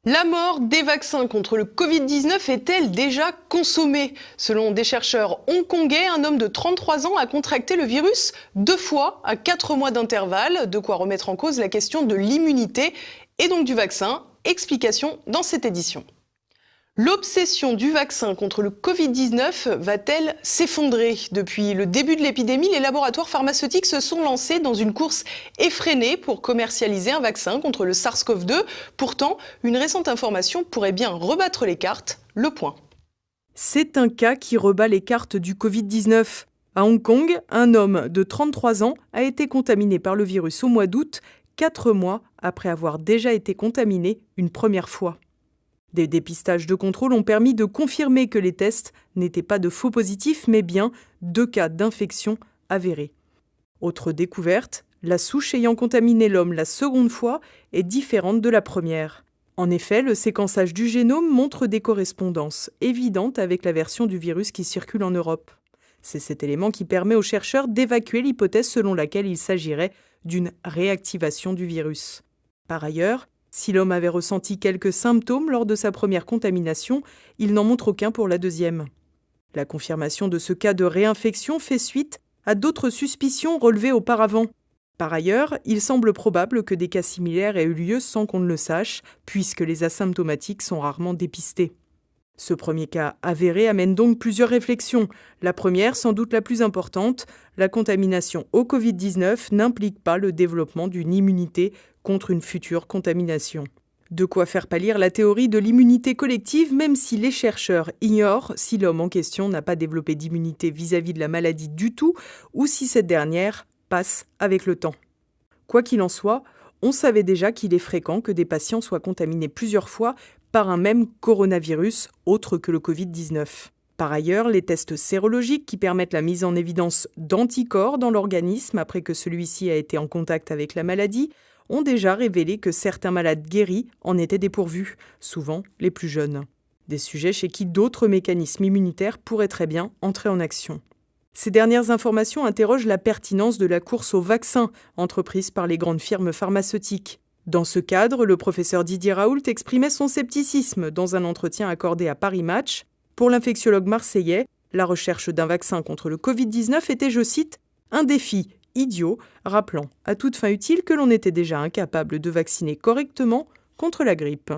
La mort des vaccins contre le Covid-19 est-elle déjà consommée? Selon des chercheurs hongkongais, un homme de 33 ans a contracté le virus 2 fois à 4 mois d'intervalle, de quoi remettre en cause la question de l'immunité et donc du vaccin. Explication dans cette édition. L'obsession du vaccin contre le Covid-19 va-t-elle s'effondrer? Depuis le début de l'épidémie, les laboratoires pharmaceutiques se sont lancés dans une course effrénée pour commercialiser un vaccin contre le SARS-CoV-2. Pourtant, une récente information pourrait bien rebattre les cartes. Le point. C'est un cas qui rebat les cartes du Covid-19. À Hong Kong, un homme de 33 ans a été contaminé par le virus au mois d'août, 4 mois après avoir déjà été contaminé une première fois. Des dépistages de contrôle ont permis de confirmer que les tests n'étaient pas de faux positifs, mais bien 2 cas d'infection avérés. Autre découverte, la souche ayant contaminé l'homme la seconde fois est différente de la première. En effet, le séquençage du génome montre des correspondances évidentes avec la version du virus qui circule en Europe. C'est cet élément qui permet aux chercheurs d'évacuer l'hypothèse selon laquelle il s'agirait d'une réactivation du virus. Par ailleurs, si l'homme avait ressenti quelques symptômes lors de sa première contamination, il n'en montre aucun pour la deuxième. La confirmation de ce cas de réinfection fait suite à d'autres suspicions relevées auparavant. Par ailleurs, il semble probable que des cas similaires aient eu lieu sans qu'on ne le sache, puisque les asymptomatiques sont rarement dépistés. Ce premier cas avéré amène donc plusieurs réflexions. La première, sans doute la plus importante, la contamination au Covid-19 n'implique pas le développement d'une immunité contre une future contamination. De quoi faire pâlir la théorie de l'immunité collective, même si les chercheurs ignorent si l'homme en question n'a pas développé d'immunité vis-à-vis de la maladie du tout, ou si cette dernière passe avec le temps. Quoi qu'il en soit, on savait déjà qu'il est fréquent que des patients soient contaminés plusieurs fois par un même coronavirus autre que le Covid-19. Par ailleurs, les tests sérologiques qui permettent la mise en évidence d'anticorps dans l'organisme après que celui-ci a été en contact avec la maladie ont déjà révélé que certains malades guéris en étaient dépourvus, souvent les plus jeunes. Des sujets chez qui d'autres mécanismes immunitaires pourraient très bien entrer en action. Ces dernières informations interrogent la pertinence de la course au vaccin entreprise par les grandes firmes pharmaceutiques. Dans ce cadre, le professeur Didier Raoult exprimait son scepticisme dans un entretien accordé à Paris Match. Pour l'infectiologue marseillais, la recherche d'un vaccin contre le Covid-19 était, je cite, « un défi idiot, rappelant à toute fin utile que l'on était déjà incapable de vacciner correctement contre la grippe ».